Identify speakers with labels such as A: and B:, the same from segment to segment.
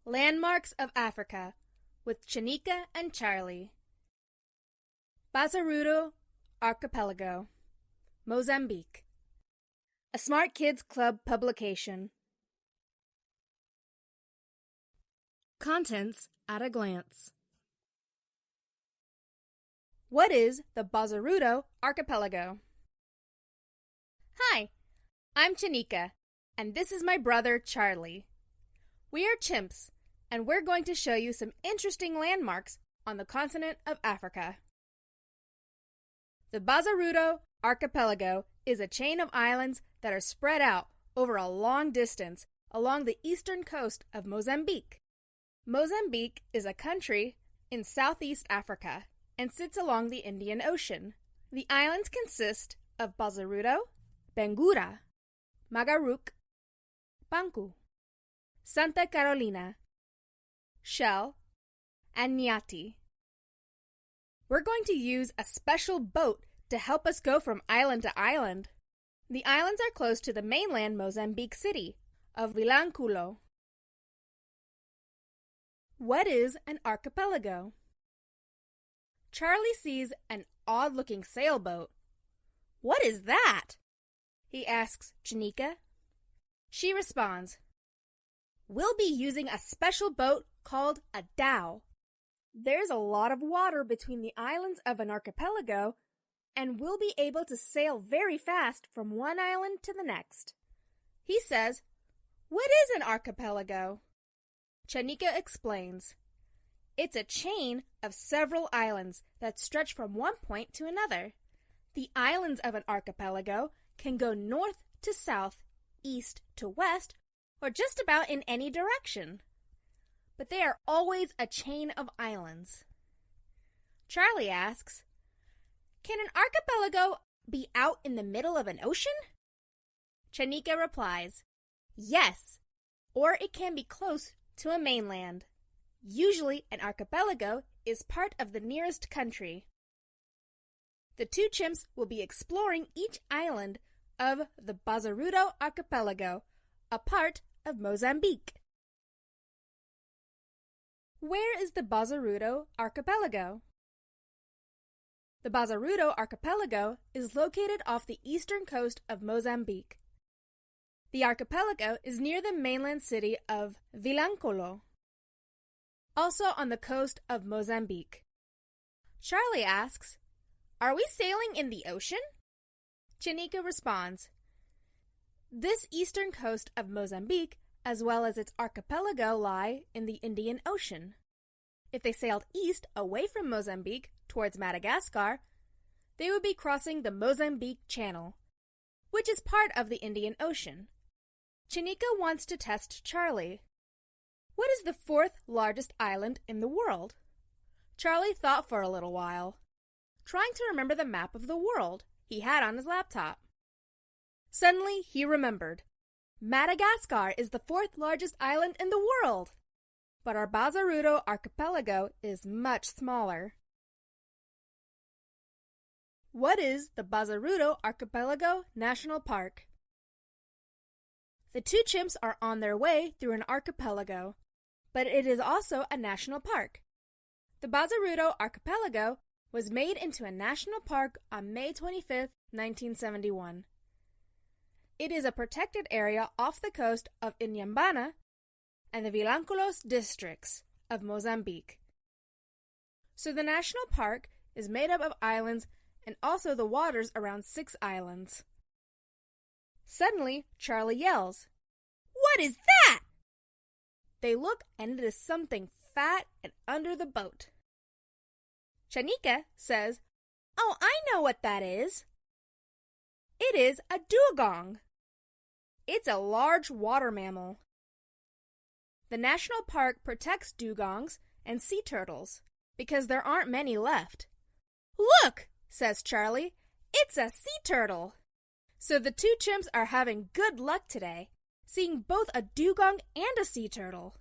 A: Landmarks of Africa with Chanika and Charlie. Bazaruto Archipelago, Mozambique. A Smart Kids Club publication. Contents at a glance. What is the Bazaruto Archipelago? Hi, I'm Chanika, and this is my brother Charlie. We are chimps, and we're going to show you some interesting landmarks on the continent of Africa. The Bazaruto Archipelago is a chain of islands that are spread out over a long distance along the eastern coast of Mozambique. Mozambique is a country in Southeast Africa and sits along the Indian Ocean. The islands consist of Bazaruto, Benguerra, Magaruque, Banque, Santa Carolina, Shell, and Nyati. We're going to use a special boat to help us go from island to island. The islands are close to the mainland Mozambique city of Vilanculo. What is an archipelago? Charlie sees an odd-looking sailboat. What is that? He asks Chanika. She responds, we'll be using a special boat called a dhow. There's a lot of water between the islands of an archipelago, and we'll be able to sail very fast from one island to the next. He says, what is an archipelago? Chanika explains, it's a chain of several islands that stretch from one point to another. The islands of an archipelago can go north to south, east to west, or just about in any direction. But they are always a chain of islands. Charlie asks, can an archipelago be out in the middle of an ocean? Chanika replies, yes, or it can be close to a mainland. Usually an archipelago is part of the nearest country. The two chimps will be exploring each island of the Bazaruto Archipelago, a part of Mozambique. Where is the Bazaruto Archipelago? The Bazaruto Archipelago is located off the eastern coast of Mozambique. The archipelago is near the mainland city of Vilanculo, also on the coast of Mozambique. Charlie asks, are we sailing in the ocean? Chanika responds, this eastern coast of Mozambique as well as its archipelago lie in the Indian Ocean. If they sailed east away from Mozambique towards Madagascar, they would be crossing the Mozambique Channel, which is part of the Indian Ocean. Chanika wants to test Charlie. What is the fourth largest island in the world? Charlie thought for a little while, trying to remember the map of the world he had on his laptop. Suddenly, he remembered. Madagascar is the fourth largest island in the world, but our Bazaruto Archipelago is much smaller. What is the Bazaruto Archipelago National Park? The two chimps are on their way through an archipelago, but it is also a national park. The Bazaruto Archipelago was made into a national park on May 25, 1971. It is a protected area off the coast of Inhambane and the Vilanculos districts of Mozambique. So the national park is made up of islands and also the waters around 6 islands. Suddenly, Charlie yells, what is that? They look and it is something fat and under the boat. Chanika says, oh, I know what that is. It is a dugong. It's a large water mammal. The national park protects dugongs and sea turtles because there aren't many left. Look, says Charlie, it's a sea turtle. So the two chimps are having good luck today, seeing both a dugong and a sea turtle.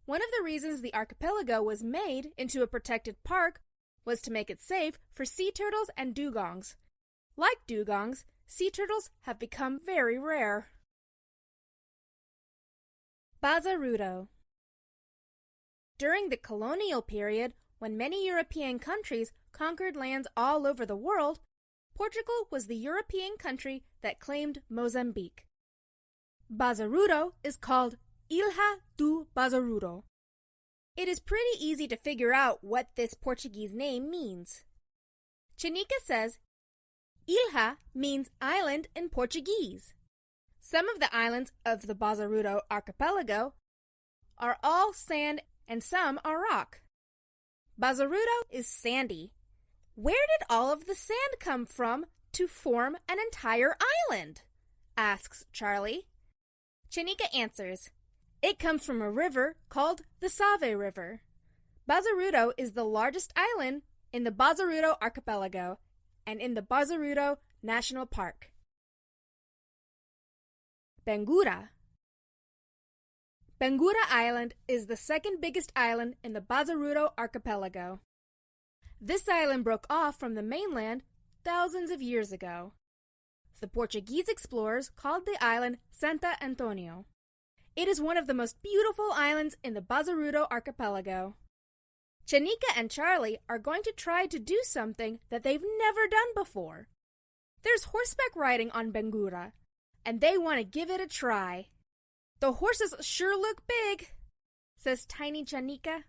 A: One of the reasons the archipelago was made into a protected park was to make it safe for sea turtles and dugongs. Like dugongs, sea turtles have become very rare. Bazaruto. During the colonial period, when many European countries conquered lands all over the world, Portugal was the European country that claimed Mozambique. Bazaruto is called Ilha do Bazaruto. It is pretty easy to figure out what this Portuguese name means. Chanika says, Ilha means island in Portuguese. Some of the islands of the Bazaruto Archipelago are all sand and some are rock. Bazaruto is sandy. Where did all of the sand come from to form an entire island? Asks Charlie. Chanika answers, it comes from a river called the Save River. Bazaruto is the largest island in the Bazaruto Archipelago and in the Bazaruto National Park. Benguerra. Benguerra Island is the second biggest island in the Bazaruto Archipelago. This island broke off from the mainland thousands of years ago. The Portuguese explorers called the island Santo Antonio. It is one of the most beautiful islands in the Bazaruto Archipelago. Chanika and Charlie are going to try to do something that they've never done before. There's horseback riding on Benguerra, and they want to give it a try. The horses sure look big, says tiny Chanika.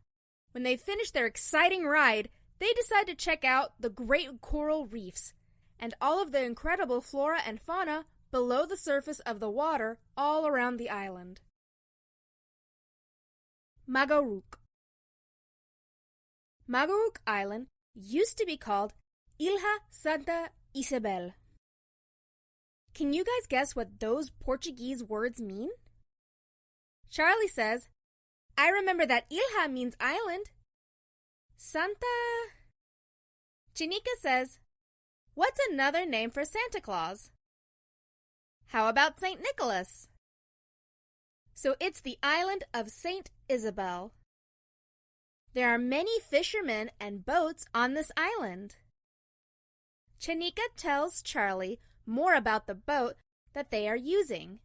A: When they finish their exciting ride, they decide to check out the great coral reefs and all of the incredible flora and fauna below the surface of the water all around the island. Magaruque. Magaruque Island used to be called Ilha Santa Isabel. Can you guys guess what those Portuguese words mean? Charlie says, I remember that Ilha means island. Santa... Chanika says, what's another name for Santa Claus? How about St. Nicholas? So it's the island of St. Isabel. There are many fishermen and boats on this island. Chanika tells Charlie more about the boat that they are using.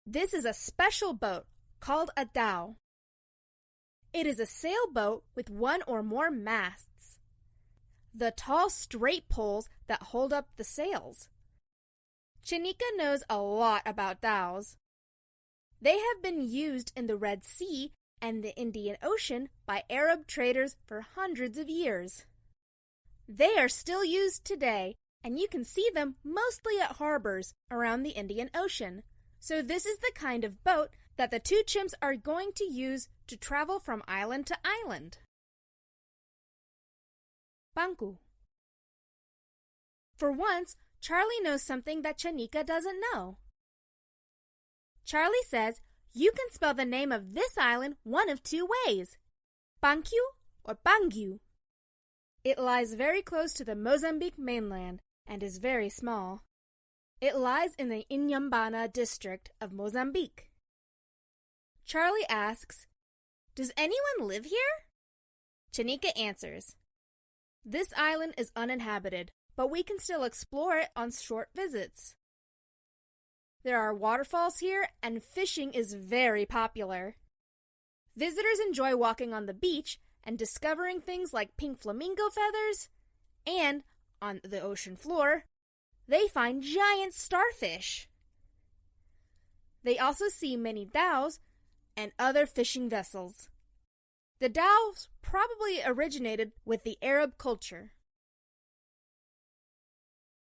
A: This is a special boat called a dhow. It is a sailboat with one or more masts. The tall straight poles that hold up the sails. Chanika knows a lot about dhows. They have been used in the Red Sea and the Indian Ocean by Arab traders for hundreds of years. They are still used today, and you can see them mostly at harbors around the Indian Ocean. So this is the kind of boat that the two chimps are going to use to travel from island to island. Banque. For once, Charlie knows something that Chanika doesn't know. Charlie says you can spell the name of this island one of two ways, Banque or Bangue. It lies very close to the Mozambique mainland and is very small. It lies in the Inhambane district of Mozambique. Charlie asks, does anyone live here? Chanika answers, this island is uninhabited, but we can still explore it on short visits. There are waterfalls here, and fishing is very popular. Visitors enjoy walking on the beach and discovering things like pink flamingo feathers, and, on the ocean floor, they find giant starfish. They also see many dhows and other fishing vessels. The dhows probably originated with the Arab culture.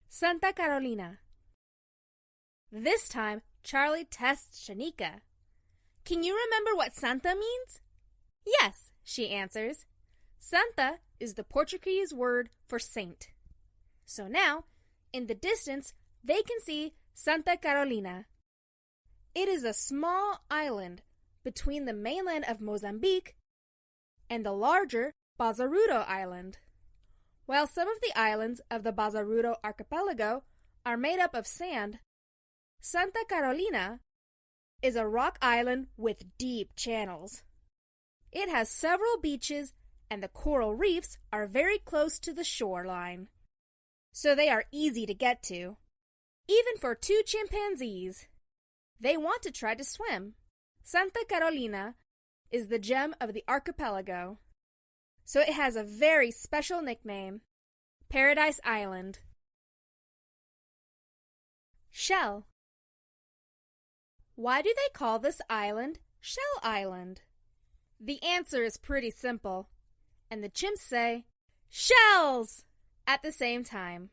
A: Santa Carolina. This time, Charlie tests Chanika. Can you remember what Santa means? Yes, she answers. Santa is the Portuguese word for saint. So now, in the distance, they can see Santa Carolina. It is a small island between the mainland of Mozambique and the larger Bazaruto Island. While some of the islands of the Bazaruto Archipelago are made up of sand, Santa Carolina is a rock island with deep channels. It has several beaches and the coral reefs are very close to the shoreline, so they are easy to get to, even for two chimpanzees. They want to try to swim. Santa Carolina is the gem of the archipelago, so it has a very special nickname, Paradise Island. Shell. Why do they call this island Shell Island? The answer is pretty simple, and the chimps say, "Shells!" at the same time.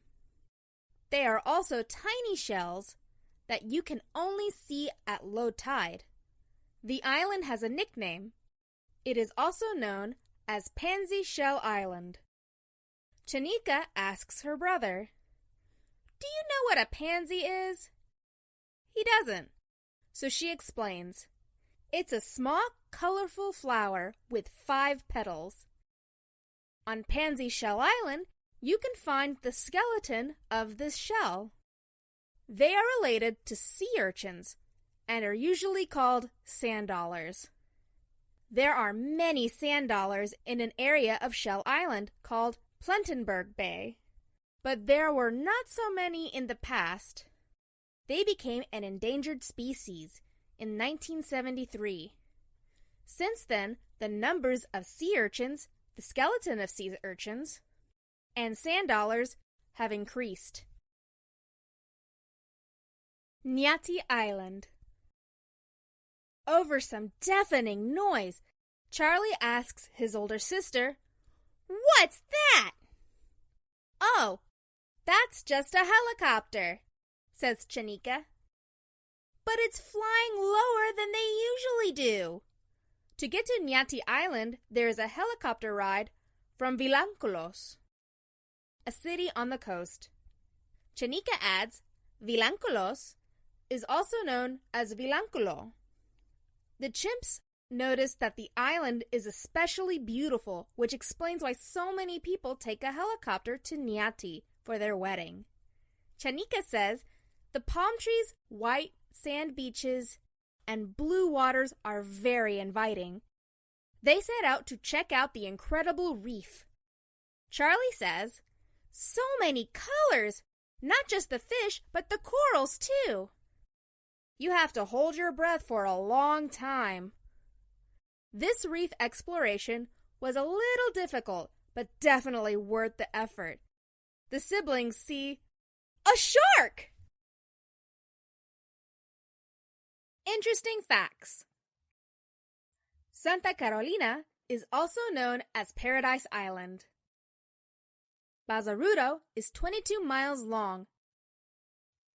A: They are also tiny shells that you can only see at low tide. The island has a nickname. It is also known as Pansy Shell Island. Chanika asks her brother, "Do you know what a pansy is?" He doesn't, so she explains. It's a small, colorful flower with 5 petals. On Pansy Shell Island, you can find the skeleton of this shell. They are related to sea urchins and are usually called sand dollars. There are many sand dollars in an area of Shell Island called Plettenberg Bay, but there were not so many in the past. They became an endangered species in 1973. Since then, the numbers of sea urchins, the skeleton of sea urchins, and sand dollars have increased. Nyati Island. Over some deafening noise, Charlie asks his older sister, "What's that?" "Oh, that's just a helicopter," says Chanika. "But it's flying lower than they usually do." To get to Nyati Island, there is a helicopter ride from Vilanculos, a city on the coast. Chanika adds, Vilanculos is also known as Vilanculo. The chimps notice that the island is especially beautiful, which explains why so many people take a helicopter to Nyati for their wedding. Chanika says the palm trees, white sand beaches, and blue waters are very inviting. They set out to check out the incredible reef. Charlie says, "So many colors! Not just the fish, but the corals too. You have to hold your breath for a long time." This reef exploration was a little difficult, but definitely worth the effort. The siblings see a shark! Interesting facts. Santa Carolina is also known as Paradise Island. Bazaruto is 22 miles long.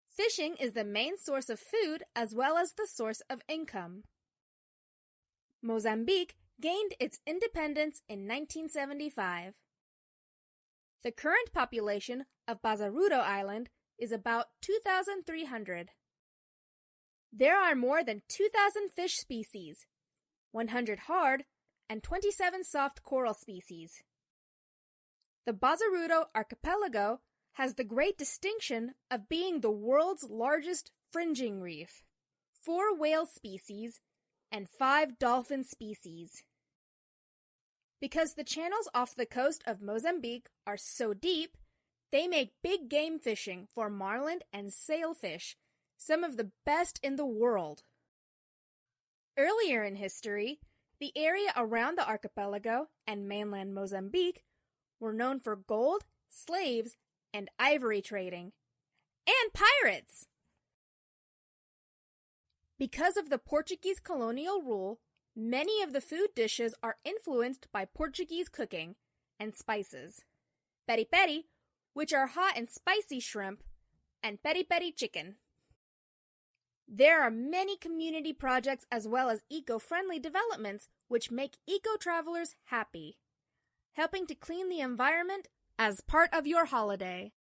A: Fishing is the main source of food as well as the source of income. Mozambique gained its independence in 1975. The current population of Bazaruto Island is about 2,300. There are more than 2,000 fish species, 100 hard, and 27 soft coral species. The Bazaruto Archipelago has the great distinction of being the world's largest fringing reef, 4 whale species, and 5 dolphin species. Because the channels off the coast of Mozambique are so deep, they make big game fishing for marlin and sailfish some of the best in the world. Earlier in history, the area around the archipelago and mainland Mozambique were known for gold, slaves, and ivory trading, and pirates. Because of the Portuguese colonial rule, many of the food dishes are influenced by Portuguese cooking and spices. Peri-peri, which are hot and spicy shrimp, and peri-peri chicken. There are many community projects as well as eco-friendly developments which make eco-travelers happy, helping to clean the environment as part of your holiday.